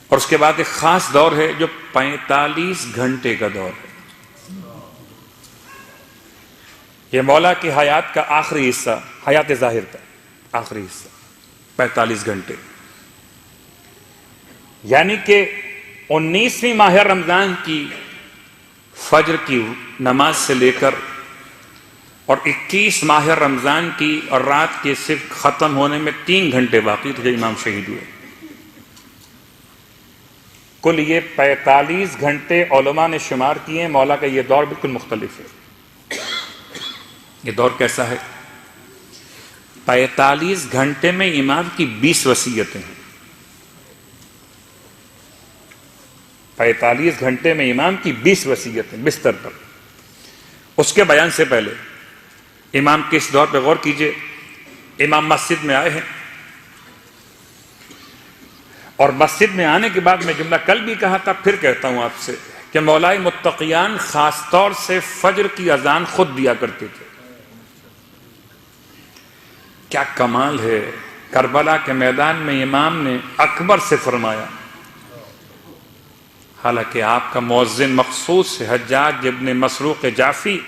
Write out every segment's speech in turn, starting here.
اور اس کے بعد ایک خاص دور ہے جو 45 گھنٹے کا دور ہے. یہ مولا کی حیات کا آخری حصہ، حیات ظاہر کا آخری حصہ 45 گھنٹے، یعنی کہ 19ویں ماہ رمضان کی فجر کی نماز سے لے کر اور 21 ماہ رمضان کی اور رات کے صرف ختم ہونے میں 3 گھنٹے باقی تھے امام شہید ہوئے. کل یہ 45 گھنٹے علماء نے شمار کیے ہیں. مولا کا یہ دور بالکل مختلف ہے. یہ دور کیسا ہے؟ 45 گھنٹے میں امام کی 20 وصیتیں ہیں. 45 گھنٹے میں امام کی 20 وصیتیں بستر پر. اس کے بیان سے پہلے امام کے اس دور پہ غور کیجئے. امام مسجد میں آئے ہیں اور مسجد میں آنے کے بعد میں جملہ کل بھی کہا تھا، پھر کہتا ہوں آپ سے کہ مولائے متقیان خاص طور سے فجر کی اذان خود دیا کرتے تھے. کیا کمال ہے! کربلا کے میدان میں امام نے اکبر سے فرمایا، حالانکہ آپ کا مؤذن مخصوص ہے حجاج ابن مسروق جعفی.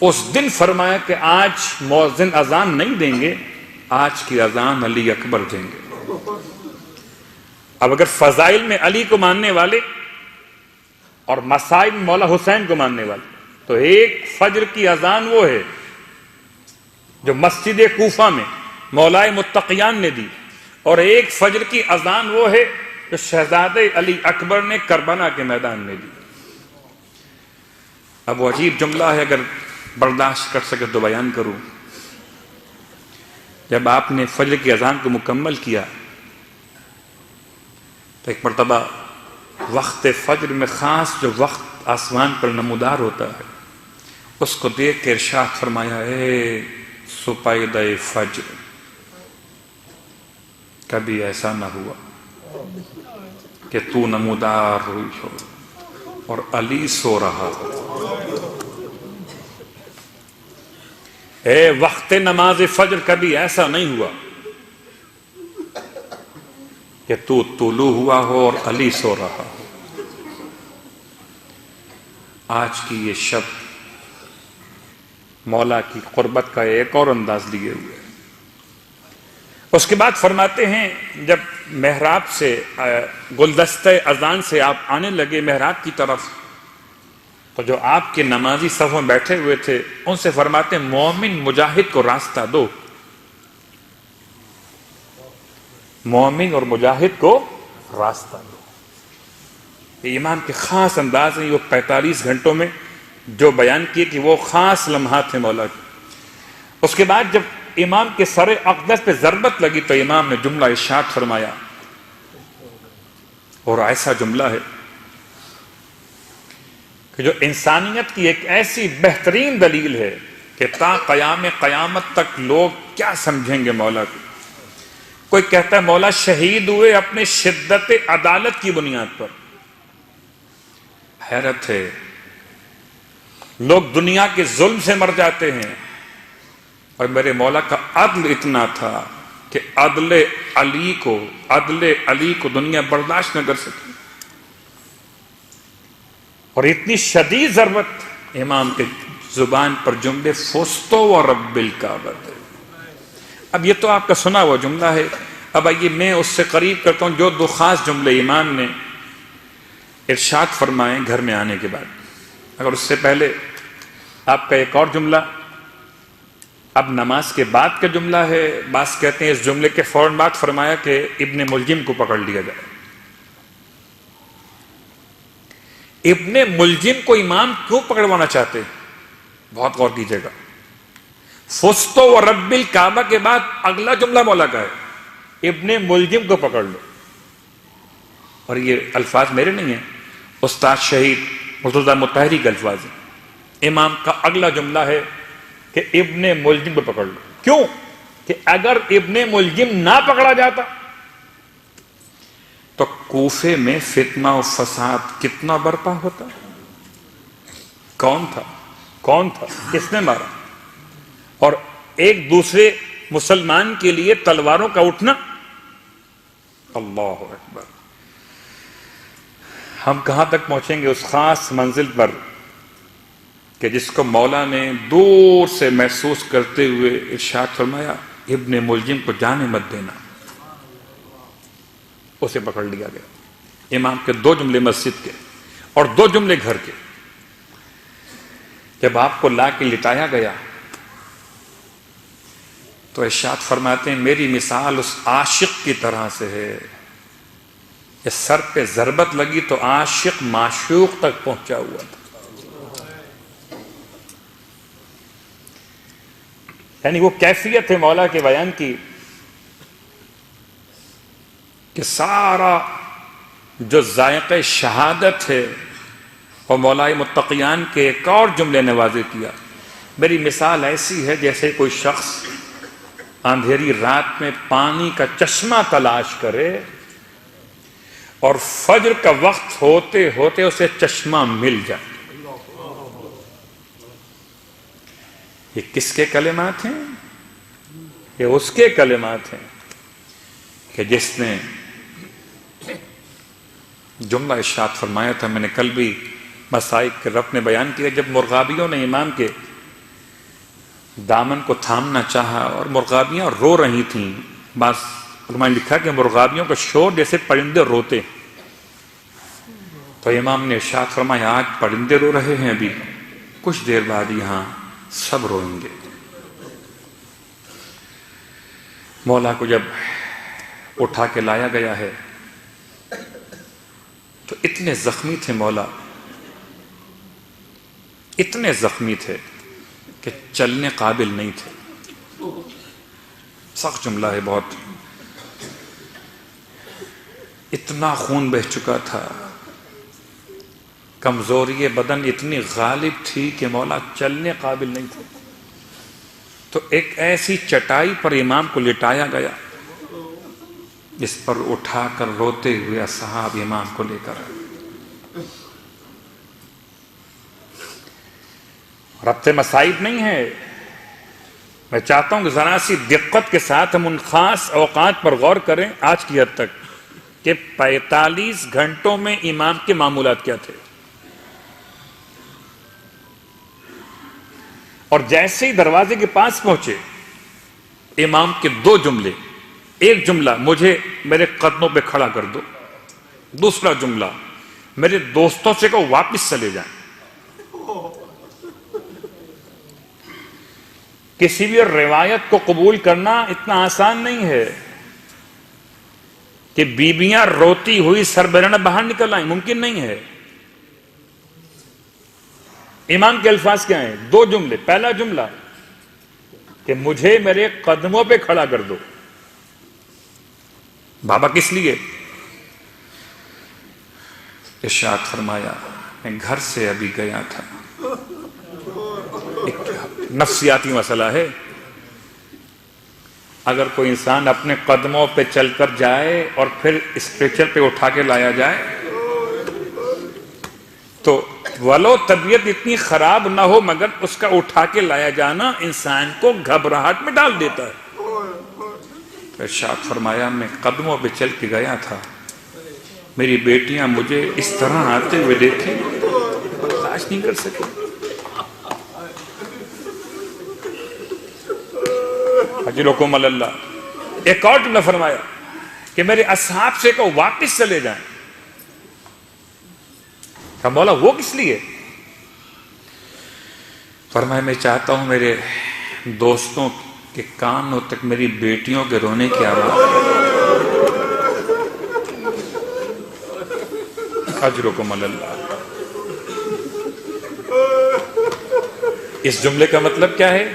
اس دن فرمایا کہ آج مؤذن اذان نہیں دیں گے، آج کی اذان علی اکبر دیں گے. اب اگر فضائل میں علی کو ماننے والے اور مسائل میں مولا حسین کو ماننے والے، تو ایک فجر کی اذان وہ ہے جو مسجد کوفہ میں مولائے متقیان نے دی، اور ایک فجر کی اذان وہ ہے جو شہزادے علی اکبر نے کربلا کے میدان میں دی. اب وہ عجیب جملہ ہے، اگر برداشت کر سکے تو بیان کروں. جب آپ نے فجر کی اذان کو مکمل کیا تو ایک مرتبہ وقت فجر میں خاص جو وقت آسمان پر نمودار ہوتا ہے اس کو دیکھ کے ارشاد فرمایا، اے سپیدہ فجر، کبھی ایسا نہ ہوا کہ تو نمودار ہوئی ہو اور علی سو رہا ہو. اے وقت نماز فجر، کبھی ایسا نہیں ہوا کہ تو طلوع ہوا ہو اور علی سو رہا ہو. آج کی یہ شب مولا کی قربت کا ایک اور انداز لیے ہوئے. اس کے بعد فرماتے ہیں جب محراب سے گلدستہ اذان سے آپ آنے لگے محراب کی طرف، تو جو آپ کے نمازی صف میں بیٹھے ہوئے تھے ان سے فرماتے ہیں مومن مجاہد کو راستہ دو. مومن اور مجاہد کو راستہ دو. یہ امام کے خاص انداز ہیں. وہ 45 گھنٹوں میں جو بیان کیے کہ وہ خاص لمحات ہیں مولا کے. اس کے بعد جب امام کے سر اقدس پہ ضربت لگی تو امام نے جملہ ارشاد فرمایا، اور ایسا جملہ ہے کہ جو انسانیت کی ایک ایسی بہترین دلیل ہے کہ تا قیام قیامت تک لوگ کیا سمجھیں گے مولا کو. کوئی کہتا ہے مولا شہید ہوئے اپنے شدت عدالت کی بنیاد پر. حیرت ہے، لوگ دنیا کے ظلم سے مر جاتے ہیں اور میرے مولا کا عدل اتنا تھا کہ عدل علی کو دنیا برداشت نہ کر سکی. اور اتنی شدید ضربت امام کے زبان پر جملے فستو و رب الکعبۃ. اب یہ تو آپ کا سنا ہوا جملہ ہے. اب آئیے میں اس سے قریب کرتا ہوں جو دو خاص جملے امام نے ارشاد فرمائے گھر میں آنے کے بعد. اگر اس سے پہلے آپ کا ایک اور جملہ اب نماز کے بعد کا جملہ ہے. بعض کہتے ہیں اس جملے کے فوراً بعد فرمایا کہ ابن ملجم کو پکڑ لیا جائے. ابن ملجم کو امام کیوں پکڑوانا چاہتے ہیں؟ بہت غور کیجیے گا. فستو و رب الکعبہ کے بعد اگلا جملہ مولا کا ہے، ابن ملجم کو پکڑ لو. اور یہ الفاظ میرے نہیں ہیں، استاد شہید مرتضیٰ مطہری کے الفاظ ہیں. امام کا اگلا جملہ ہے کہ ابن ملجم کو پکڑ لو. کیوں؟ کہ اگر ابن ملجم نہ پکڑا جاتا تو کوفے میں فتنہ و فساد کتنا برپا ہوتا. کون تھا کس نے مارا؟ اور ایک دوسرے مسلمان کے لیے تلواروں کا اٹھنا. اللہ اکبر. ہم کہاں تک پہنچیں گے اس خاص منزل پر کہ جس کو مولا نے دور سے محسوس کرتے ہوئے ارشاد فرمایا ابن ملجم کو جانے مت دینا. اسے پکڑ لیا گیا. امام کے 2 جملے مسجد کے اور 2 جملے گھر کے. جب آپ کو لا کے لٹایا گیا تو ارشاد فرماتے ہیں میری مثال اس عاشق کی طرح سے ہے. اس سر پہ ضربت لگی تو عاشق معشوق تک پہنچا ہوا تھا. یعنی وہ کیفیت ہے مولا کے بیان کی کہ سارا جو ذائقہ شہادت ہے اور مولائے متقیان کے ایک اور جملے نے واضح کیا. میری مثال ایسی ہے جیسے کوئی شخص اندھیری رات میں پانی کا چشمہ تلاش کرے اور فجر کا وقت ہوتے ہوتے اسے چشمہ مل جائے. یہ کس کے کلمات ہیں؟ یہ اس کے کلمات ہیں کہ جس نے جملہ ارشاد فرمایا تھا. میں نے کل بھی مسائق کے رب نے بیان کیا جب مرغابیوں نے امام کے دامن کو تھامنا چاہا اور مرغابیاں رو رہی تھیں. بس علماء نے لکھا کہ مرغابیوں کا شور جیسے پرندے روتے. تو امام نے ارشاد فرمایا آج پرندے رو رہے ہیں ابھی کچھ دیر بعد یہاں سب روئیں گے. مولا کو جب اٹھا کے لایا گیا ہے تو اتنے زخمی تھے مولا, اتنے زخمی تھے کہ چلنے قابل نہیں تھے. سخت جملہ ہے بہت. اتنا خون بہہ چکا تھا, کمزوری بدن اتنی غالب تھی کہ مولا چلنے قابل نہیں تھے. تو ایک ایسی چٹائی پر امام کو لٹایا گیا جس پر اٹھا کر روتے ہوئے اصحاب امام کو لے کر آئے. ربط مسائب نہیں ہے. میں چاہتا ہوں کہ ذرا سی دقت کے ساتھ ہم ان خاص اوقات پر غور کریں آج کی حد تک کہ 45 گھنٹوں میں امام کے معمولات کیا تھے. اور جیسے ہی دروازے کے پاس پہنچے امام کے 2 جملے. ایک جملہ مجھے میرے قدموں پہ کھڑا کر دو, دوسرا جملہ میرے دوستوں سے کہو واپس چلے جائیں. کسی بھی روایت کو قبول کرنا اتنا آسان نہیں ہے کہ بیویاں روتی ہوئی سر برہنہ باہر نکل آئیں, ممکن نہیں ہے. امام کے الفاظ کیا ہیں؟ 2 جملے. پہلا جملہ کہ مجھے میرے قدموں پہ کھڑا کر دو. بابا کس لیے؟ ارشاد فرمایا میں گھر سے ابھی گیا تھا. ایک نفسیاتی مسئلہ ہے. اگر کوئی انسان اپنے قدموں پہ چل کر جائے اور پھر اسٹریچر پہ اٹھا کے لایا جائے تو ولو طبیعت اتنی خراب نہ ہو مگر اس کا اٹھا کے لایا جانا انسان کو گھبراہٹ میں ڈال دیتا ہے. ارشاد فرمایا میں قدموں پہ چل کے گیا تھا, میری بیٹیاں مجھے اس طرح آتے ہوئے دیکھیں برداشت نہیں کر سکے. اجرکم اللہ. ایک اور جملہ فرمایا کہ میرے اصحاب سے کہو واپس چلے جائیں. کہ مولا وہ کس لیے؟ فرمایا میں چاہتا ہوں میرے دوستوں کے کانوں تک میری بیٹیوں کے رونے کی آواز. اجرکم اللہ. اس جملے کا مطلب کیا ہے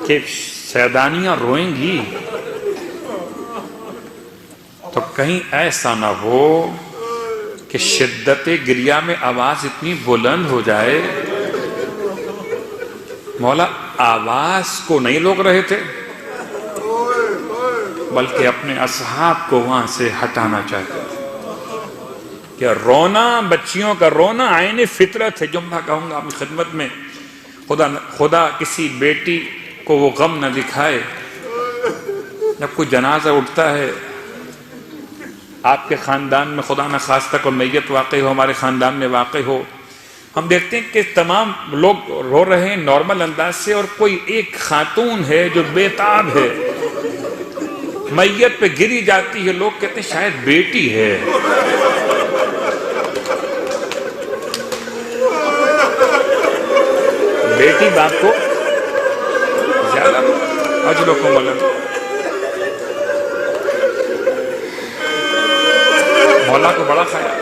کہ سیدانیاں روئیں گی تو کہیں ایسا نہ ہو کہ شدت گریہ میں آواز اتنی بلند ہو جائے. مولا آواز کو نہیں روک رہے تھے بلکہ اپنے اصحاب کو وہاں سے ہٹانا چاہتے تھے. کہ رونا, بچیوں کا رونا عین فطرت ہے. جملہ کہوں گا اپنی خدمت میں, خدا کسی بیٹی کو وہ غم نہ دکھائے جب کوئی جنازہ اٹھتا ہے آپ کے خاندان میں، خدا نہ خواستہ کوئی میت واقع ہو، ہمارے خاندان میں واقع ہو، ہم دیکھتے ہیں کہ تمام لوگ رو رہے ہیں نارمل انداز سے، اور کوئی ایک خاتون ہے جو بے تاب ہے، میت پہ گری جاتی ہے، لوگ کہتے ہیں شاید بیٹی ہے۔ بیٹی باپ کو زیادہ اجرکم اللہ۔ مولا کو بڑا خیال،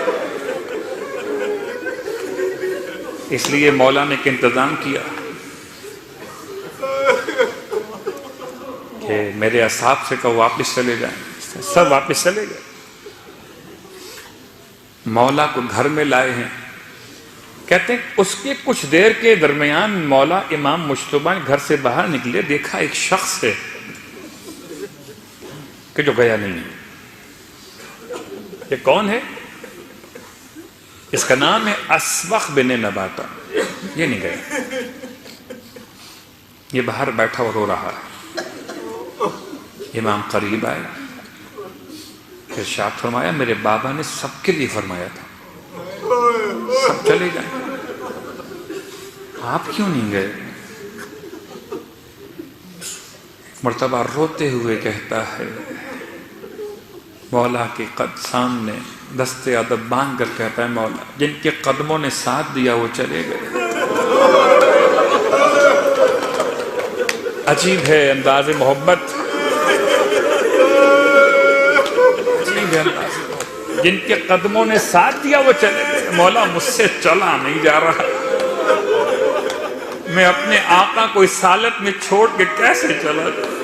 اس لیے مولا نے ایک انتظام کیا کہ میرے اصحاب سے کہو واپس چلے جائیں، سب واپس چلے گئے۔ مولا کو گھر میں لائے ہیں، کہتے ہیں اس کے کچھ دیر کے درمیان مولا امام مجتبی گھر سے باہر نکلے، دیکھا ایک شخص ہے کہ جو گیا نہیں ہے۔ یہ کون ہے؟ اس کا نام ہے اسبغ بن نباتہ۔ یہ نہیں گیا، یہ باہر بیٹھا اور رو رہا ہے۔ امام قریب آئے، ارشاد فرمایا میرے بابا نے سب کے لیے فرمایا تھا سب چلے جائیں، آپ کیوں نہیں گئے؟ مرتبہ روتے ہوئے کہتا ہے، مولا کے قد سامنے دست ادب باندھ کر کہتا ہے مولا جن کے قدموں نے ساتھ دیا وہ چلے گئے۔ عجیب ہے انداز محبت، عجیب ہے انداز محبت، جن کے قدموں نے ساتھ دیا وہ چلے گئے۔ مولا مجھ سے چلا نہیں جا رہا، میں اپنے آقا کو اس حالت میں چھوڑ کے کیسے چلا جاؤں؟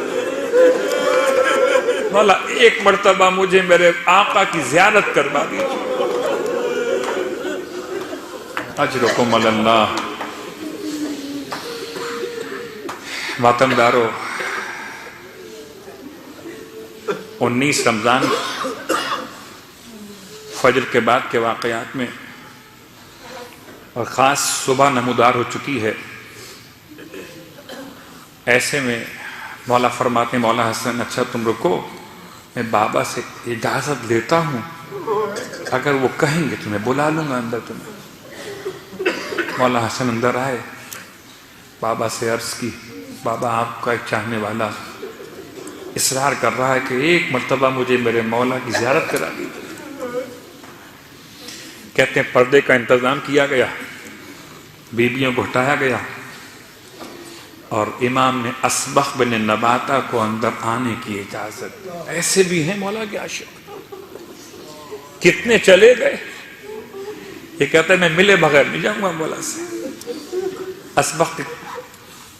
مولا ایک مرتبہ مجھے میرے آقا کی زیارت کروا دیجیے۔ اجرکم اللہ۔ وطن دارو، 19 رمضان فجر کے بعد کے واقعات میں، اور خاص صبح نمودار ہو چکی ہے، ایسے میں مولا فرماتے ہیں مولا حسن اچھا تم رکو، میں بابا سے اجازت لیتا ہوں، اگر وہ کہیں گے تو میں بلا لوں گا اندر تمہیں۔ مولا حسن اندر آئے، بابا سے عرض کی بابا آپ کا ایک چاہنے والا اصرار کر رہا ہے کہ ایک مرتبہ مجھے میرے مولا کی زیارت کرا دیجیے۔ کہتے ہیں پردے کا انتظام کیا گیا، بیبیوں کو ہٹایا گیا، اور امام نے اسبغ بن نباتہ کو اندر آنے کی اجازت۔ ایسے بھی ہیں مولا کے عاشق، کتنے چلے گئے، یہ کہتا ہے میں ملے بغیر نہیں جاؤں گا مولا سے۔ اسبغ کے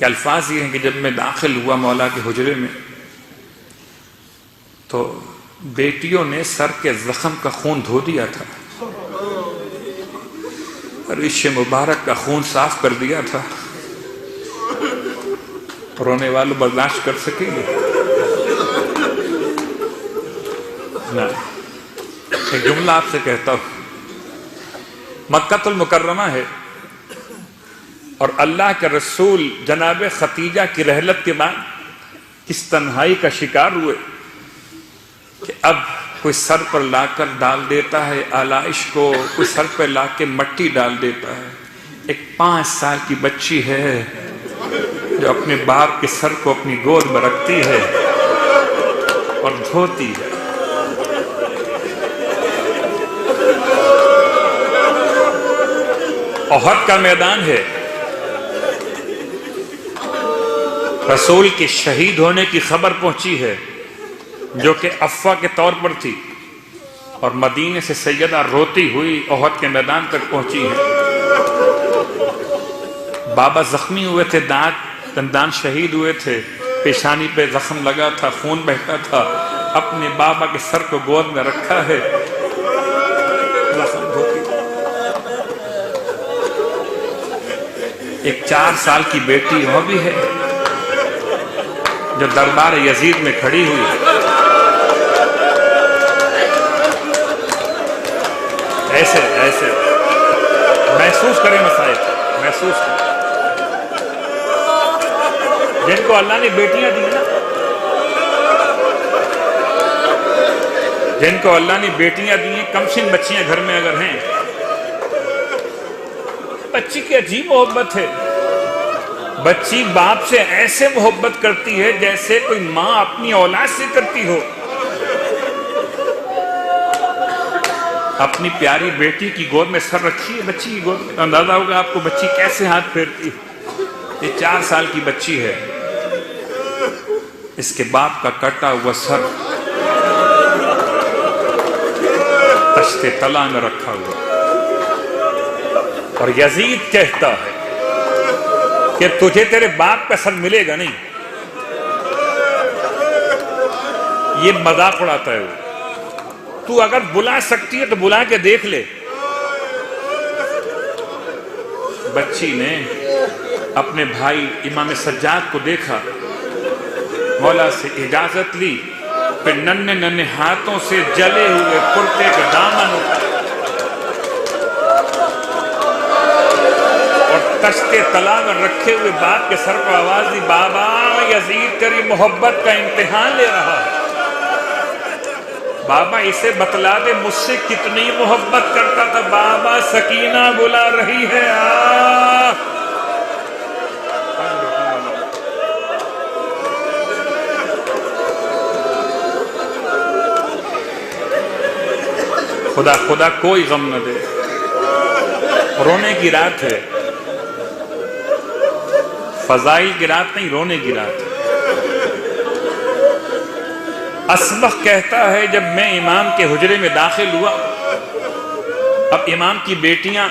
الفاظ یہ ہیں کہ جب میں داخل ہوا مولا کے حجرے میں تو بیٹیوں نے سر کے زخم کا خون دھو دیا تھا، ریش مبارک کا خون صاف کر دیا تھا۔ رونے والوں برداشت کر سکیں گے؟ نہ۔ ایک جملہ آپ سے کہتا ہوں، مکہ المکرمہ ہے اور اللہ کے رسول جناب ختیجہ کی رحلت کے بعد اس تنہائی کا شکار ہوئے کہ اب کوئی سر پر لا کر ڈال دیتا ہے آلائش کو، کوئی سر پر لا کے مٹی ڈال دیتا ہے۔ ایک 5 سال کی بچی ہے جو اپنے باپ کے سر کو اپنی گود میں رکھتی ہے اور دھوتی ہے۔ احد کا میدان ہے، رسول کے شہید ہونے کی خبر پہنچی ہے جو کہ افواہ کے طور پر تھی، اور مدینے سے سیدہ روتی ہوئی احد کے میدان تک پہنچی ہے۔ بابا زخمی ہوئے تھے، دندان شہید ہوئے تھے، پیشانی پہ زخم لگا تھا، خون بہتا تھا، اپنے بابا کے سر کو گود میں رکھا ہے، زخم دھوتی۔ ایک 4 سال کی بیٹی وہ بھی ہے جو دربار یزید میں کھڑی ہوئی ہے۔ ایسے ایسے محسوس کریں مسائل، محسوس کریں جن کو اللہ نے بیٹیاں دی نا، جن کو اللہ نے بیٹیاں دی ہیں، کم سن بچیاں گھر میں اگر ہیں، بچی کی عجیب محبت ہے. بچی باپ سے ایسے محبت کرتی ہے جیسے کوئی ماں اپنی اولاد سے کرتی ہو. اپنی پیاری بیٹی کی گود میں سر رکھی ہے، بچی کی گود میں، اندازہ ہوگا آپ کو بچی کیسے ہاتھ پھیرتی. یہ 4 سال کی بچی ہے، اس کے باپ کا کٹا ہوا سر تشت طلا میں رکھا ہوا، اور یزید کہتا ہے کہ تجھے تیرے باپ کا سر ملے گا نہیں. یہ مذاق اڑاتا ہے وہ. تو اگر بلا سکتی ہے تو بلا کے دیکھ لے. بچی نے اپنے بھائی امام سجاد کو دیکھا، مولا سے اجازت لی، پھر ننھے ننھے ہاتھوں سے جلے ہوئے کرتے کا دامن اٹھایا اور تشت طلا میں رکھے ہوئے باپ کے سر کو آواز دی، بابا یزید تیری محبت کا امتحان لے رہا ہے. بابا اسے بتلا دے مجھ سے کتنی محبت کرتا تھا. بابا سکینہ بلا رہی ہے، آ خدا کوئی غم نہ دے. رونے کی رات ہے، فضائل کی رات نہیں، رونے کی رات ہے. اسبق کہتا ہے جب میں امام کے حجرے میں داخل ہوا، اب امام کی بیٹیاں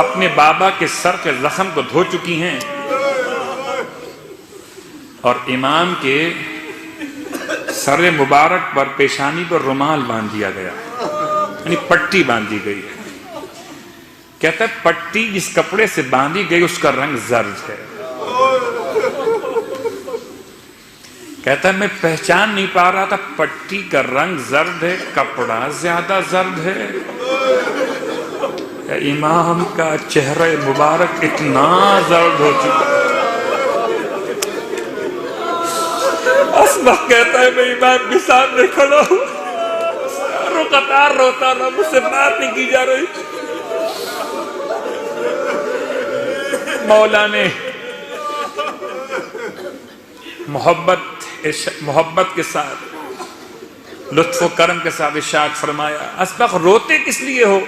اپنے بابا کے سر کے زخم کو دھو چکی ہیں اور امام کے سر مبارک پر پیشانی پر رومال باندھ دیا گیا، یعنی پٹی باندھی گئی. کہتا ہے پٹی جس کپڑے سے باندھی گئی اس کا رنگ زرد ہے. کہتا ہے میں پہچان نہیں پا رہا تھا پٹی کا رنگ زرد ہے، کپڑا زیادہ زرد ہے. امام کا چہرہ مبارک اتنا زرد ہو چکا. اسبق کہتا ہے میں امام کے سامنے کھڑا ہوں، قطار روتا رہا، مجھ سے بات نہیں کی جا رہی. مولا نے محبت کے ساتھ، لطف و کرم کے ساتھ ارشاد فرمایا، اسبق روتے کس لیے ہو؟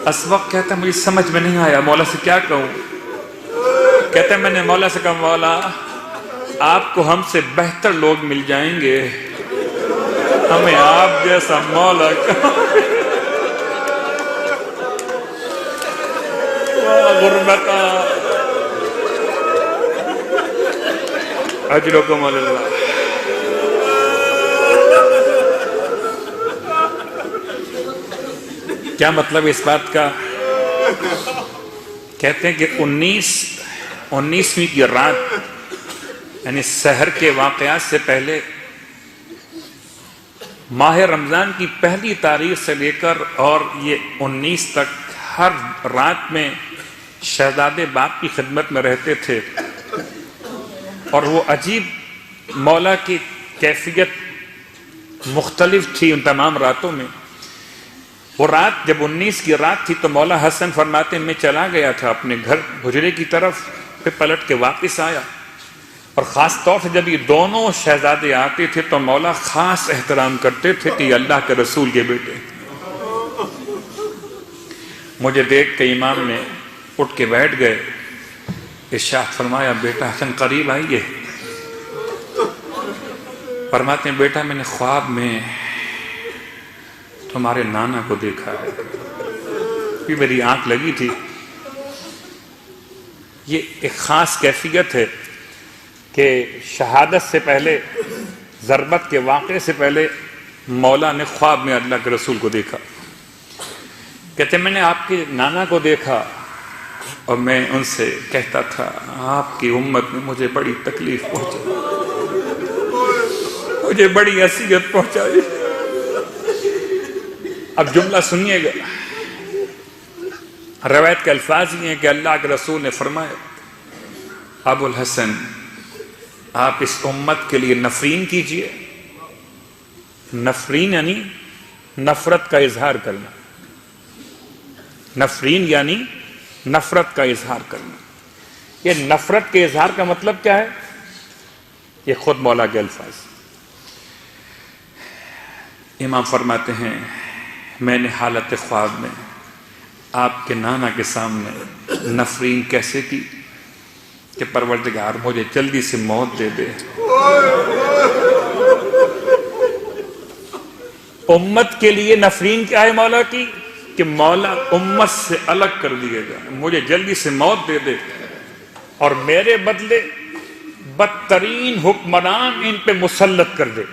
اسبق کہتا ہے مجھے سمجھ میں نہیں آیا، مولا سے کیا کہوں. کہتا ہے میں نے مولا سے کہا مولا آپ کو ہم سے بہتر لوگ مل جائیں گے، ہمیں آپ جیسا مولا غربتا اجرکم اللہ. کیا مطلب اس بات کا؟ کہتے ہیں کہ 19ویں کی رات یعنی سحر کے واقعات سے پہلے ماہ رمضان کی پہلی تاریخ سے لے کر اور یہ 19 تک ہر رات میں شہزادے باپ کی خدمت میں رہتے تھے، اور وہ عجیب مولا کی کیفیت مختلف تھی ان تمام راتوں میں. وہ رات جب 19 کی رات تھی تو مولا حسن فرماتے میں چلا گیا تھا اپنے گھر حجرے کی طرف، پھر پلٹ کے واپس آیا، اور خاص طور سے جب یہ دونوں شہزادے آتے تھے تو مولا خاص احترام کرتے تھے کہ یہ اللہ کے رسول کے بیٹے. مجھے دیکھ کے امام نے اٹھ کے بیٹھ گئے، ارشاد فرمایا بیٹا حسن قریب آئیے. فرماتے ہیں بیٹا میں نے خواب میں تمہارے نانا کو دیکھا ہے، بھی میری آنکھ لگی تھی. یہ ایک خاص کیفیت ہے کہ شہادت سے پہلے، ضربت کے واقعے سے پہلے مولا نے خواب میں اللہ کے رسول کو دیکھا. کہتے میں نے آپ کے نانا کو دیکھا اور میں ان سے کہتا تھا آپ کی امت نے مجھے بڑی تکلیف پہنچائی، مجھے بڑی اذیت پہنچائی. اب جملہ سنیے گا، روایت کے الفاظ یہ ہیں کہ اللہ کے رسول نے فرمایا ابو الحسن آپ اس امت کے لیے نفرین کیجئے. نفرین یعنی نفرت کا اظہار کرنا. نفرین یعنی نفرت کا اظہار کرنا. یہ نفرت کے اظہار کا مطلب کیا ہے؟ یہ خود مولا کے الفاظ. امام فرماتے ہیں میں نے حالت خواب میں آپ کے نانا کے سامنے نفرین کیسے کی کہ پروردگار مجھے جلدی سے موت دے دے. امت کے لیے نفرین کیا ہے مولا کی؟ کہ مولا امت سے الگ کر دیے گا، مجھے جلدی سے موت دے دے اور میرے بدلے بدترین حکمران ان پہ مسلط کر دے.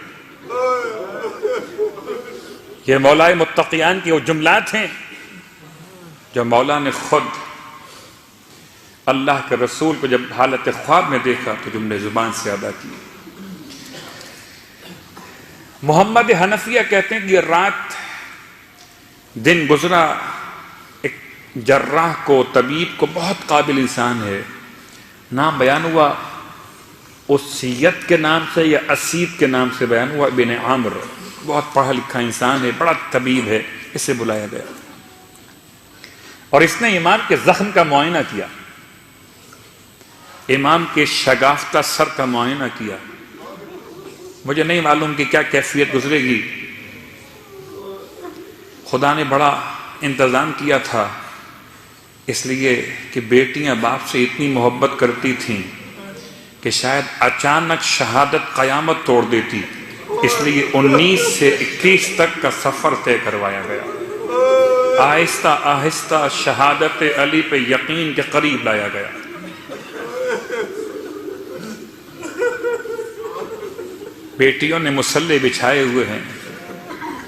یہ مولا متقیان کی وہ جملات ہیں جو مولا نے خود اللہ کے رسول کو جب حالت خواب میں دیکھا تو جملے زبان سے ادا کی. محمد حنفیہ کہتے ہیں کہ یہ رات دن گزرا ایک جراح کو، طبیب کو، بہت قابل انسان ہے، نام بیان ہوا اسیت کے نام سے یا اسید کے نام سے بیان ہوا، ابن عامر، بہت پڑھا لکھا انسان ہے، بڑا طبیب ہے. اسے بلایا گیا اور اس نے امام کے زخم کا معائنہ کیا، امام کے شگافتہ سر کا معائنہ کیا. مجھے نہیں معلوم کہ کیا کیفیت گزرے گی. خدا نے بڑا انتظام کیا تھا، اس لیے کہ بیٹیاں باپ سے اتنی محبت کرتی تھیں کہ شاید اچانک شہادت قیامت توڑ دیتی، اس لیے 19 سے 21 تک کا سفر طے کروایا گیا. آہستہ آہستہ شہادت علی پہ یقین کے قریب لایا گیا. بیٹیوں نے مصلے بچھائے ہوئے ہیں،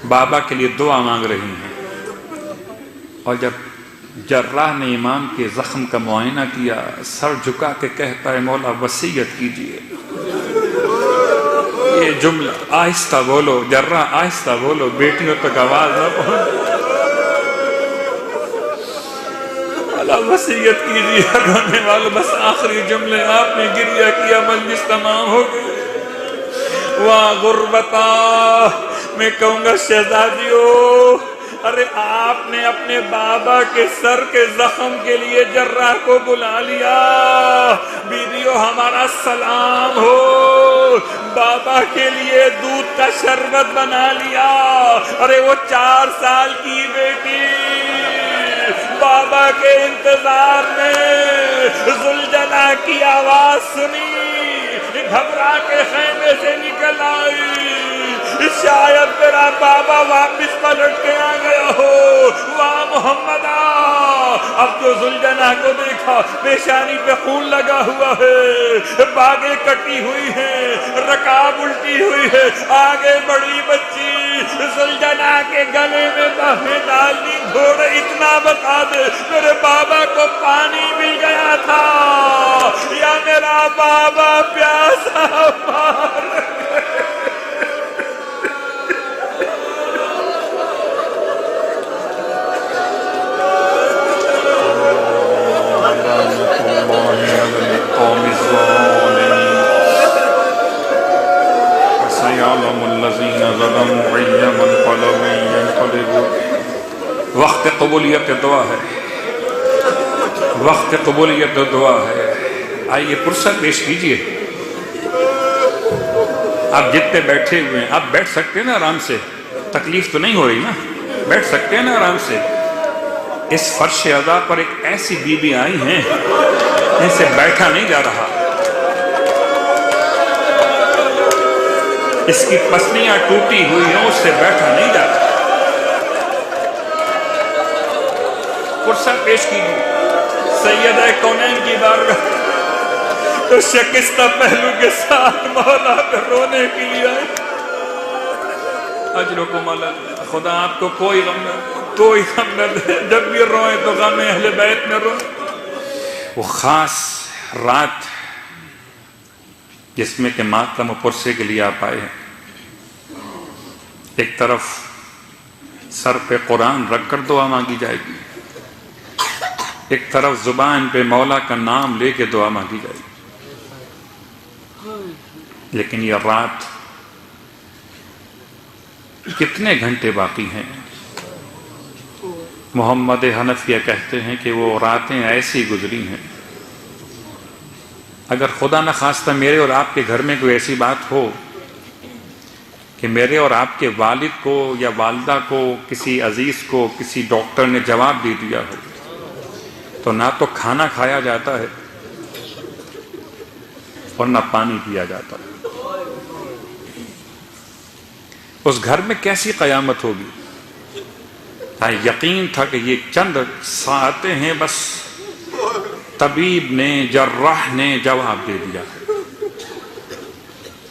بابا کے لیے دعا مانگ رہی ہیں، اور جب جراح نے امام کے زخم کا معائنہ کیا سر جھکا کے کہتا ہے مولا وصیت کیجئے. یہ جملہ آہستہ بولو جراح، آہستہ بولو، بیٹیوں تک آواز نہ پہنچ. وصیت کیجیے رونے والوں، بس آخری جملے آپ نے گریہ کیا، مجلس تمام ہو گئی. واہ غربتا، میں کہوں گا شہزادیوں، ارے آپ نے اپنے بابا کے سر کے زخم کے لیے جراح کو بلا لیا. بیویوں ہمارا سلام ہو، بابا کے لیے دودھ کا شربت بنا لیا. ارے وہ 4 سال کی بیٹی بابا کے انتظار میں ذوالجنا کی آواز سنی، گھبرا کے خیمے سے نکل آئی. شاید میرا بابا واپس پلٹ کے آ گیا ہو. واہ محمدہ، اب جو ذوالجنا کو دیکھا پیشانی پہ خون لگا ہوا ہے، باگیں کٹی ہوئی ہیں، رکاب الٹی ہوئی ہے، آگے بڑی بچی ذوالجنا کے گلے میں باہیں ڈالنی. گھوڑے اتنا بتا دے میرے بابا کو پانی مل گیا تھا یا میرا بابا پیاسا مار وقت قبولیت دعا ہے، وقت قبولیت دعا ہے. آئیے فرصت پیش کیجئے. آپ جتنے بیٹھے ہوئے ہیں آپ بیٹھ سکتے ہیں نا آرام سے، تکلیف تو نہیں ہو رہی نا، بیٹھ سکتے ہیں نا آرام سے. اس فرش عزا پر ایک ایسی بیوی آئی ہیں جن سے بیٹھا نہیں جا رہا. اس کی پسلیاں ٹوٹی ہوئی ہیں، اس سے بیٹھا نہیں جا رہا. فرصت پیش کیجیے. سیدہ کونین کی بارگاہ تو شکستہ پہلو کے ساتھ مولا پہ رونے کے لیے آئے. اجرکم اللہ، خدا آپ کو کوئی غم نہ دے. جب بھی روئیں تو غم اہل بیت میں روئیں. وہ خاص رات جس میں کہ ماتم و پرسے کے لیے آپ آئے ہیں، ایک طرف سر پہ قرآن رکھ کر دعا مانگی جائے گی، ایک طرف زبان پہ مولا کا نام لے کے دعا مانگی جائے گی. لیکن یہ رات کتنے گھنٹے باقی ہیں؟ محمد حنفیہ کہتے ہیں کہ وہ راتیں ایسی گزری ہیں، اگر خدا نہ خواستہ میرے اور آپ کے گھر میں کوئی ایسی بات ہو کہ میرے اور آپ کے والد کو یا والدہ کو، کسی عزیز کو کسی ڈاکٹر نے جواب دے دیا ہو، تو نہ تو کھانا کھایا جاتا ہے اور نہ پانی پیا جاتا ہے۔ اس گھر میں کیسی قیامت ہوگی؟ یقین تھا کہ یہ چند ساعتیں ہیں، بس طبیب نے، جراح نے جواب دے دیا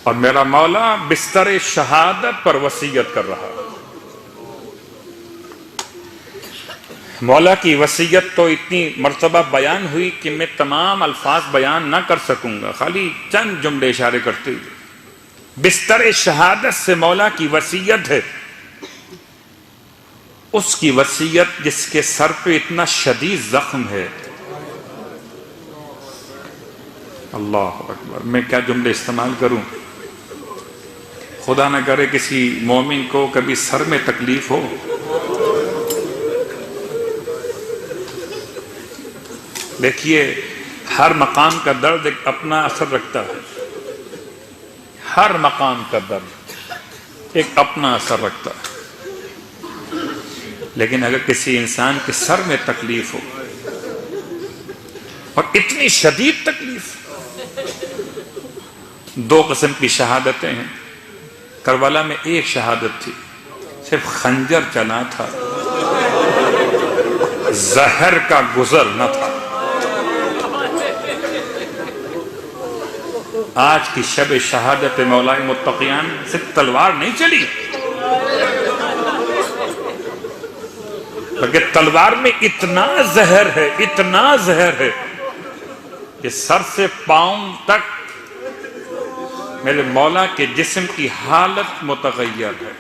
اور میرا مولا بستر شہادت پر وصیت کر رہا۔ مولا کی وصیت تو اتنی مرتبہ بیان ہوئی کہ میں تمام الفاظ بیان نہ کر سکوں گا، خالی چند جملے اشارے کرتے ہوئے۔ بستر شہادت سے مولا کی وصیت ہے، اس کی وصیت جس کے سر پہ اتنا شدید زخم ہے۔ اللہ اکبر، میں کیا جملے استعمال کروں؟ خدا نہ کرے کسی مومن کو کبھی سر میں تکلیف ہو۔ دیکھیے، ہر مقام کا درد ایک اپنا اثر رکھتا ہے، ہر مقام کا درد ایک اپنا اثر رکھتا ہے، لیکن اگر کسی انسان کے سر میں تکلیف ہو اور اتنی شدید تکلیف، دو قسم کی شہادتیں ہیں۔ کربلا میں ایک شہادت تھی، صرف خنجر چلا تھا، زہر کا گزر نہ تھا۔ آج کی شب شہادت مولائے متقیان صرف تلوار نہیں چلی، بلکہ تلوار میں اتنا زہر ہے، اتنا زہر ہے کہ سر سے پاؤں تک میرے مولا کے جسم کی حالت متغیر ہے۔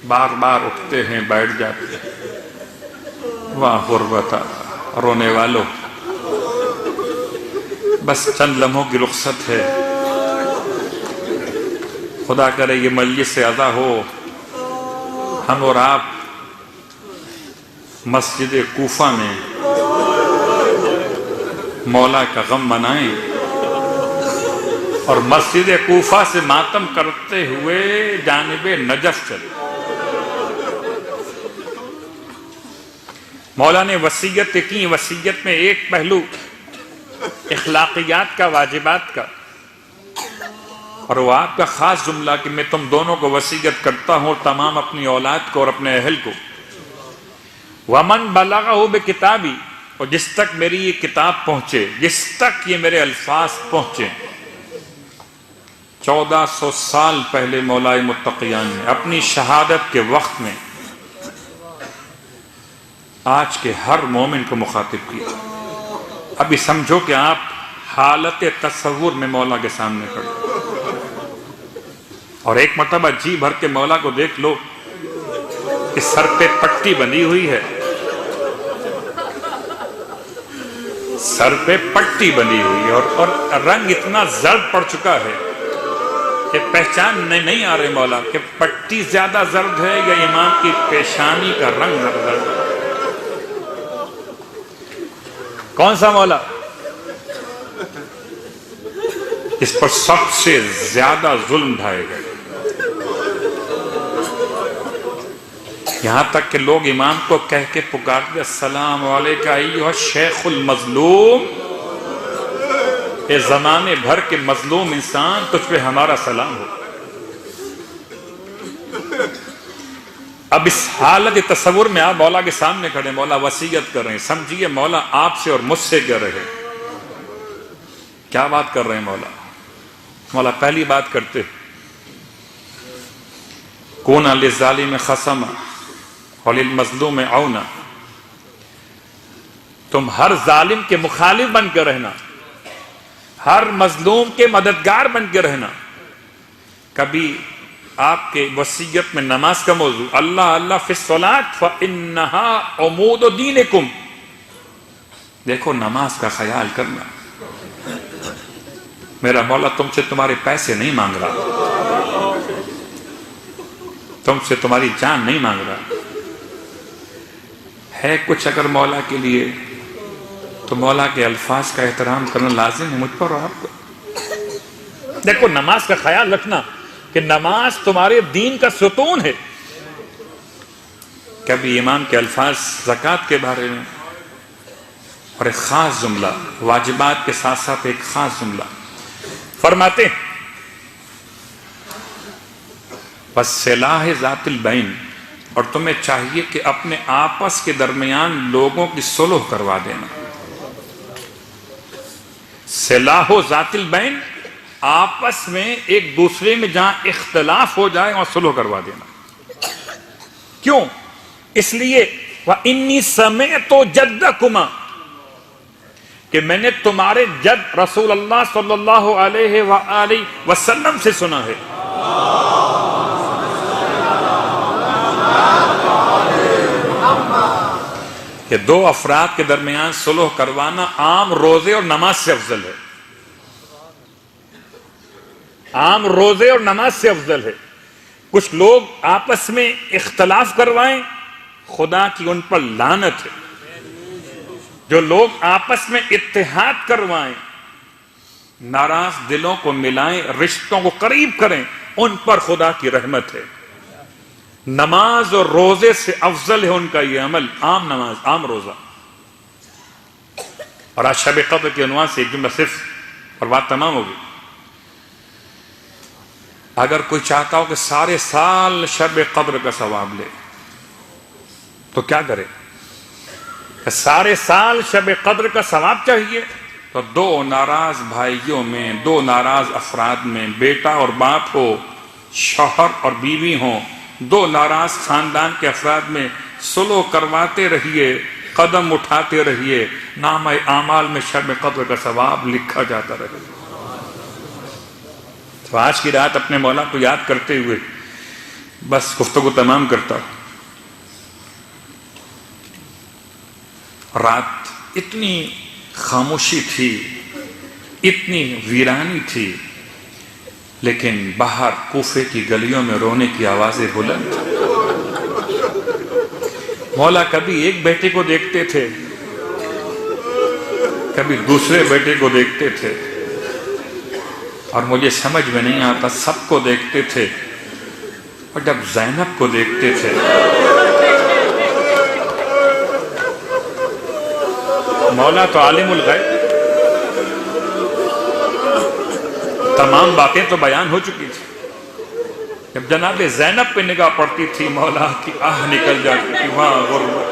بار بار اٹھتے ہیں، بیٹھ جاتے ہیں۔ واہ غربتا، رونے والوں، بس چند لمحوں کی رخصت ہے۔ خدا کرے یہ مجلس سے ادا ہو، ہم اور آپ مسجد کوفہ میں مولا کا غم منائیں اور مسجد کوفہ سے ماتم کرتے ہوئے جانب نجف چلے۔ مولا نے وصیت کی، وصیت میں ایک پہلو اخلاقیات کا، واجبات کا، اور وہ آپ کا خاص جملہ کہ میں تم دونوں کو وصیت کرتا ہوں، تمام اپنی اولاد کو اور اپنے اہل کو۔ وَمَنْ بَلَغَهُ بِكِتَابِي، اور جس تک میری یہ کتاب پہنچے، جس تک یہ میرے الفاظ پہنچے۔ 1400 سال پہلے مولائے متقیان نے اپنی شہادت کے وقت میں آج کے ہر مومن کو مخاطب کیا۔ ابھی سمجھو کہ آپ حالت تصور میں مولا کے سامنے کھڑے، اور ایک مرتبہ جی بھر کے مولا کو دیکھ لو کہ سر پہ پٹی بندھی ہوئی ہے، سر پہ پٹی بندھی ہوئی ہے، اور رنگ اتنا زرد پڑ چکا ہے کہ پہچان نہیں آ رہے مولا کہ پٹی زیادہ زرد ہے یا امام کی پیشانی کا رنگ زرد ہے۔ کون سا مولا؟ اس پر سب سے زیادہ ظلم ڈھائے گئے، یہاں تک کہ لوگ امام کو کہہ کے پکارتے، السلام علیکہ ایھا الشیخ المظلوم، اے زمانے بھر کے مظلوم انسان، تجھ پہ ہمارا سلام ہو۔ اب اس حالت تصور میں آپ مولا کے سامنے کھڑے، مولا وصیت کر رہے ہیں، سمجھیے مولا آپ سے اور مجھ سے کہہ رہے ہیں۔ کیا بات کر رہے ہیں مولا؟ مولا پہلی بات کرتے، کون للظالم خصما وللمظلوم عونا، تم ہر ظالم کے مخالف بن کے رہنا، ہر مظلوم کے مددگار بن کے رہنا۔ کبھی آپ کے وصیت میں نماز کا موضوع، اللہ اللہ فی الصلاۃ فإنہا عمود دینکم، دیکھو نماز کا خیال کرنا، میرا مولا تم سے تمہارے پیسے نہیں مانگ رہا، تم سے تمہاری جان نہیں مانگ رہا ہے کچھ اگر مولا کے لیے تو مولا کے الفاظ کا احترام کرنا لازم ہے مجھ پر اور آپ کو۔ دیکھو نماز کا خیال رکھنا کہ نماز تمہارے دین کا ستون ہے۔ کبھی امام کے الفاظ زکوٰۃ کے بارے میں اور ایک خاص جملہ، واجبات کے ساتھ ساتھ ایک خاص جملہ فرماتے ہیں، بس صلاح ذات البین، اور تمہیں چاہیے کہ اپنے آپس کے درمیان لوگوں کی صلح کروا دینا۔ صلاح ذات البین، آپس میں ایک دوسرے میں جہاں اختلاف ہو جائے وہاں صلح کروا دینا۔ کیوں؟ اس لیے وَإِنِّي سَمِعْتُ جَدَّكُمَا، کہ میں نے تمہارے جد رسول اللہ صلی اللہ علیہ وآلہ وسلم سے سنا ہے۔ کہ دو افراد کے درمیان صلح کروانا عام روزے اور نماز سے افضل ہے، عام روزے اور نماز سے افضل ہے۔ کچھ لوگ آپس میں اختلاف کروائیں، خدا کی ان پر لعنت ہے۔ جو لوگ آپس میں اتحاد کروائیں، ناراض دلوں کو ملائیں، رشتوں کو قریب کریں، ان پر خدا کی رحمت ہے۔ نماز اور روزے سے افضل ہے ان کا یہ عمل، عام نماز، عام روزہ۔ اور آج شب قدر کے عنوان سے ایک جملہ صرف اور بات تمام ہوگی۔ اگر کوئی چاہتا ہو کہ سارے سال شب قدر کا ثواب لے تو کیا کرے؟ کہ سارے سال شب قدر کا ثواب چاہیے تو دو ناراض بھائیوں میں، دو ناراض افراد میں، بیٹا اور باپ ہو، شوہر اور بیوی ہوں، دو ناراض خاندان کے افراد میں صلح کرواتے رہیے، قدم اٹھاتے رہیے، نامہ اعمال میں شب قدر کا ثواب لکھا جاتا رہے۔ تو آج کی رات اپنے مولا کو یاد کرتے ہوئے بس گفتگو تمام کرتا ہوں۔ رات اتنی خاموشی تھی، اتنی ویرانی تھی، لیکن باہر کوفے کی گلیوں میں رونے کی آوازیں بلند۔ مولا کبھی ایک بیٹے کو دیکھتے تھے، کبھی دوسرے بیٹے کو دیکھتے تھے، اور مجھے سمجھ میں نہیں آتا سب کو دیکھتے تھے، اور جب زینب کو دیکھتے تھے مولا تو عالم الغیب، تمام باتیں تو بیان ہو چکی تھی۔ جب جناب زینب پہ نگاہ پڑتی تھی مولا کی آہ نکل جاتی تھی، وہاں غربت۔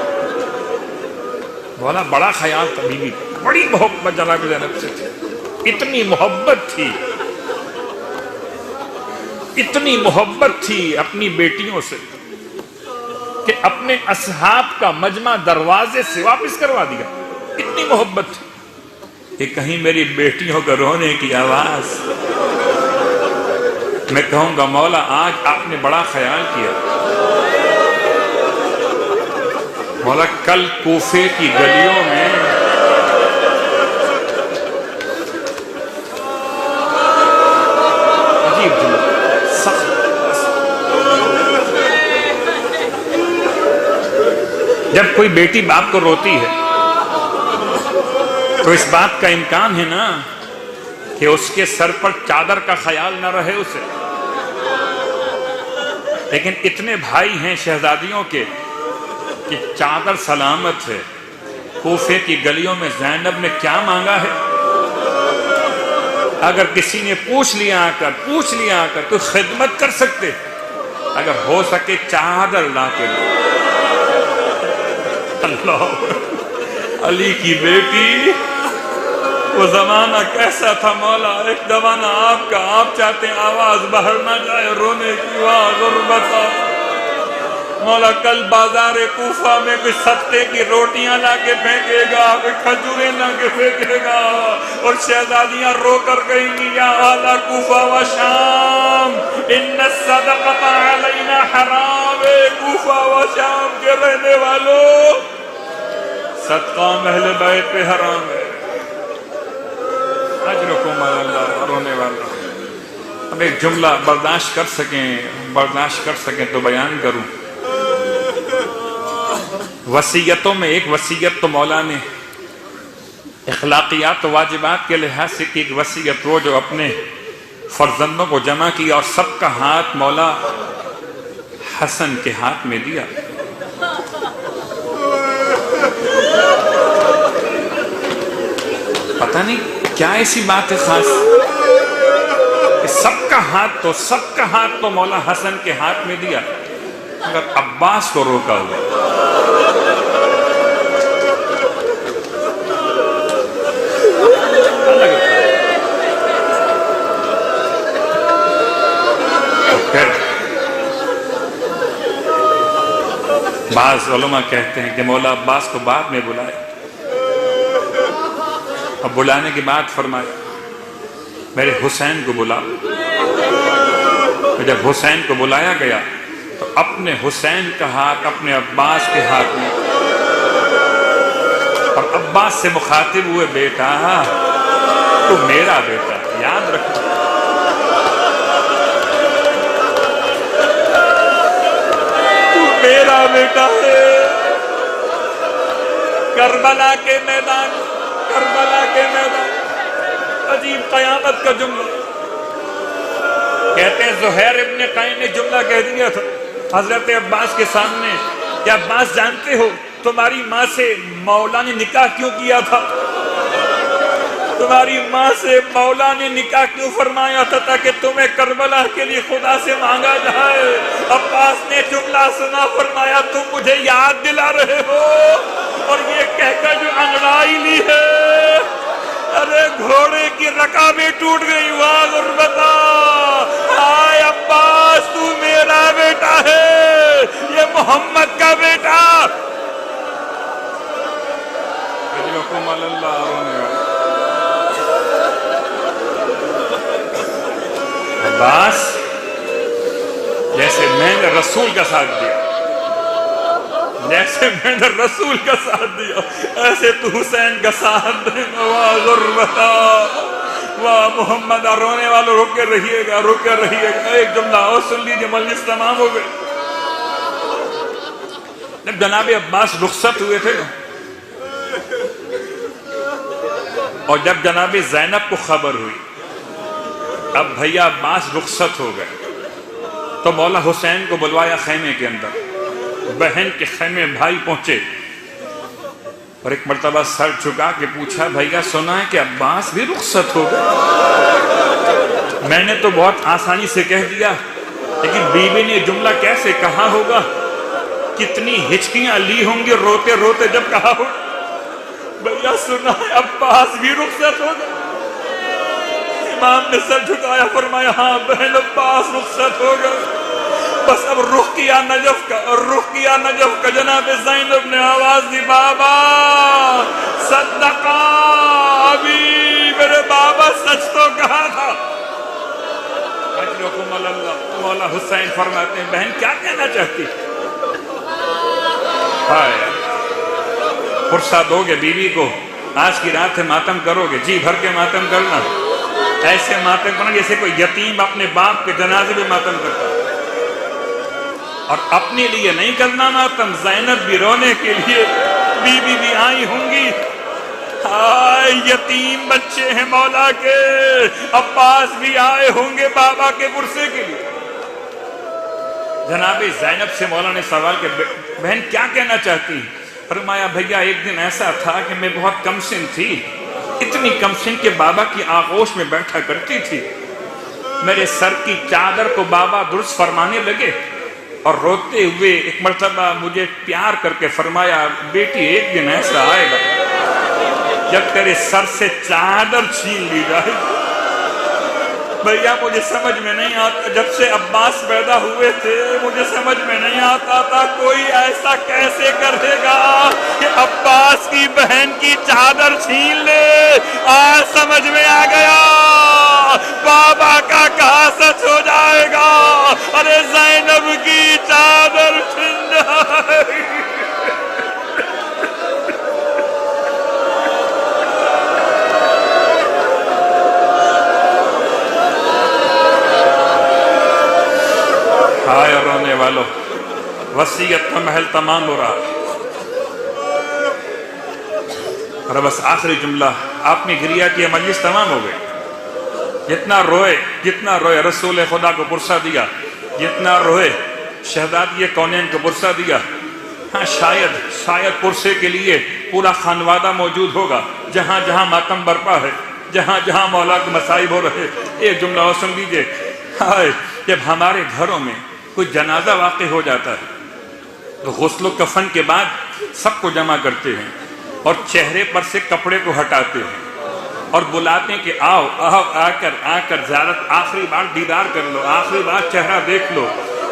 مولا بڑا خیال تھا، بیوی بڑی محبت جناب زینب سے تھی، اتنی محبت تھی، اتنی محبت تھی اپنی بیٹیوں سے کہ اپنے اصحاب کا مجمع دروازے سے واپس کروا دیا، اتنی محبت تھی کہ کہیں میری بیٹیوں کا رونے کی آواز، میں کہوں گا مولا آج آپ نے بڑا خیال کیا۔ مولا کل کوفے کی گلیوں میں عجیب جملہ، جب کوئی بیٹی باپ کو روتی ہے تو اس بات کا امکان ہے نا کہ اس کے سر پر چادر کا خیال نہ رہے اسے، لیکن اتنے بھائی ہیں شہزادیوں کے کہ چادر سلامت ہے۔ کوفے کی گلیوں میں زینب نے کیا مانگا ہے؟ اگر کسی نے پوچھ لیا آ کر تو خدمت کر سکتے، اگر ہو سکے چادر لا کے دو۔ اللہ، علی کی بیٹی، وہ زمانہ کیسا تھا مولا، ایک زمانہ آپ کا، آپ چاہتے ہیں آواز باہر نہ جائے رونے کی، وہاں غربت۔ مولا کل بازار کوفہ میں کوئی صدقے کی روٹیاں لا کے پھینکے گا، کوئی کھجوریں لا کے پھینکے گا، اور شہزادیاں رو کر کہیں گی یا اہل کوفہ و شام ان الصدقۃ علینا حرام۔ کوفہ و شام کے رہنے والوں، صدقہ اہل بیت پہ حرام ہے۔ اجرکم علی اللہ، رونے والا۔ اب ایک جملہ برداشت کر سکیں تو بیان کروں۔ وصیتوں میں ایک وصیت تو مولا نے اخلاقیات و واجبات کے لحاظ سے کی، ایک وصیت وہ جو اپنے فرزندوں کو جمع کیا اور سب کا ہاتھ مولا حسن کے ہاتھ میں دیا۔ پتہ نہیں کیا ایسی بات ہے خاص کہ سب کا ہاتھ تو مولا حسن کے ہاتھ میں دیا، مگر عباس کو روکا ہوا۔ پھر بعض علماء کہتے ہیں کہ مولا عباس کو بعد میں بلائے، اب بلانے کی بات فرمایا میرے حسین کو بلا۔ جب حسین کو بلایا گیا تو اپنے حسین کا ہاتھ اپنے عباس کے ہاتھ میں، اور عباس سے مخاطب ہوئے، بیٹا تو میرا بیٹا، یاد رکھو تو میرا بیٹا ہے۔ کربلا کے میدان، عجیب قیامت کا جملہ کہتے ہیں زہیر ابن قین نے جملہ کہہ دیا تھا حضرت عباس کے سامنے کہ عباس جانتے ہو تمہاری ماں سے مولا نے نکاح کیوں کیا تھا؟ تمہاری ماں سے مولا نے نکاح کیوں فرمایا تھا؟ تاکہ تمہیں کربلا کے لیے خدا سے مانگا جائے۔ عباس نے جملہ سنا، فرمایا تم مجھے یاد دلا رہے ہو، اور یہ کہہ کر جو انگڑائی لی ہے، ارے گھوڑے کی رکابیں ٹوٹ گئی، واہ غربتا، آئے عباس تو میرا بیٹا ہے، یہ محمد کا بیٹا۔ اجرکم علی اللہ۔ عباس جیسے میں نے رسول کا ساتھ دیا، ایسے تو حسین کا ساتھ دینا، واہ غربتا، واہ محمد۔ رونے والوں رکے رہیے گا۔ ایک جملہ اور سن لیجیے، مجلس تمام ہو گئے۔ جب جناب عباس رخصت ہوئے تھے اور جب جناب زینب کو خبر ہوئی اب بھیا عباس رخصت ہو گئے، تو مولا حسین کو بلوایا خیمے کے اندر۔ بہن کے خیمے بھائی پہنچے اور ایک مرتبہ سر چکا کے پوچھا، بھیا سنا ہے کہ عباس بھی رخصت ہو گئے؟ میں نے تو بہت آسانی سے کہہ دیا، لیکن بیوی نے جملہ کیسے کہا ہوگا، کتنی ہچکیاں لی ہوں گی روتے روتے جب کہا ہو، بھیا سنا ہے عباس بھی رخصت ہو گئے؟ امام نے سر جھکایا، فرمایا ہاں بہن عباس رخصت ہو گئے۔ بس اب رخ کیا نجف کا جناب زینب نے آواز دی، بابا صدقا ابھی، میرے بابا سچ تو کہا تھا۔ اجرکم علی اللہ۔ مولا حسین فرماتے ہیں بہن کیا کہنا چاہتی؟ فرصت دو گے بیوی کو، آج کی رات ہے ماتم کرو گے، جی بھر کے ماتم کرنا، ایسے ماتم کرنا جیسے کوئی یتیم اپنے باپ کے جنازے میں ماتم کرتا، اور اپنے لیے نہیں کرنا ماتم، زینب بھی رونے کے لیے، بیوی بھی آئی ہوں گی، یتیم بچے ہیں مولا کے، عباس بھی آئے ہوں گے بابا کے ورثے کے لیے۔ جناب زینب سے مولا نے سوال کیا، بہن کیا کہنا چاہتی؟ فرمایا بھیا ایک دن ایسا تھا کہ میں بہت کم سن تھی، اتنی کم سن کہ بابا کی آغوش میں بیٹھا کرتی تھی، میرے سر کی چادر کو بابا درست فرمانے لگے، اور روتے ہوئے ایک مرتبہ مجھے پیار کر کے فرمایا، بیٹی ایک دن ایسا آئے گا جب تیرے سر سے چادر چھین لی جائے۔ بھیا مجھے سمجھ میں نہیں آتا، جب سے عباس پیدا ہوئے تھے مجھے سمجھ میں نہیں آتا تھا کوئی ایسا کیسے کرے گا کہ عباس کی بہن کی چادر چھین لے، آج سمجھ میں آ گیا، بابا کا کہا سچ ہو جائے گا، ارے زینب کی چادر چھن جائے گی۔ وصیت کا محل تمام ہو رہا. اور بس آخری جملہ، آپ نے گریا کیا، مجلس تمام ہو گئی. جتنا روئے رسول خدا کو پرسہ دیا، جتنا روئے شہزادی کونین کو پرسہ دیا. ہاں شاید پرسے کے لیے پورا خانوادہ موجود ہوگا. جہاں جہاں ماتم برپا ہے، جہاں جہاں مولا کے مصائب ہو رہے. ایک جملہ اور سن لیجیے. ہائے، جب ہمارے گھروں میں کوئی جنازہ واقع ہو جاتا ہے تو غسل و کفن کے بعد سب کو جمع کرتے ہیں اور چہرے پر سے کپڑے کو ہٹاتے ہیں اور بلاتے ہیں کہ آؤ آ کر زیارت، آخری بار دیدار کر لو، آخری بار چہرہ دیکھ لو.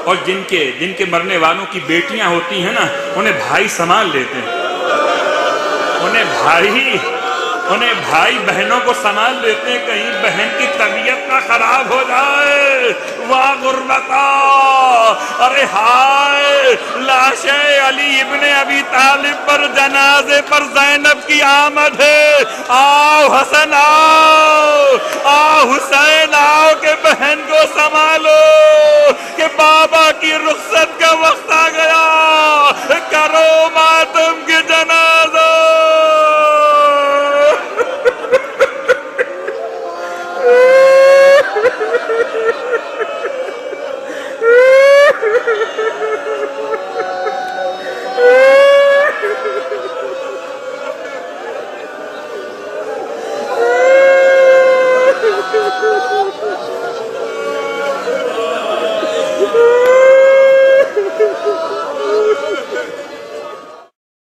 اور جن کے مرنے والوں کی بیٹیاں ہوتی ہیں نا، انہیں بھائی سنبھال لیتے ہیں. انہیں بھائی بہنوں کو سنبھال لیتے ہیں، کہیں بہن کی طبیعت نہ خراب ہو جائے. واہ غربتا، ارے ہائے، لاش علی ابن ابی طالب پر جنازے پر زینب کی آمد ہے. آؤ حسن آؤ، آؤ حسین آؤ کہ بہن کو سنبھال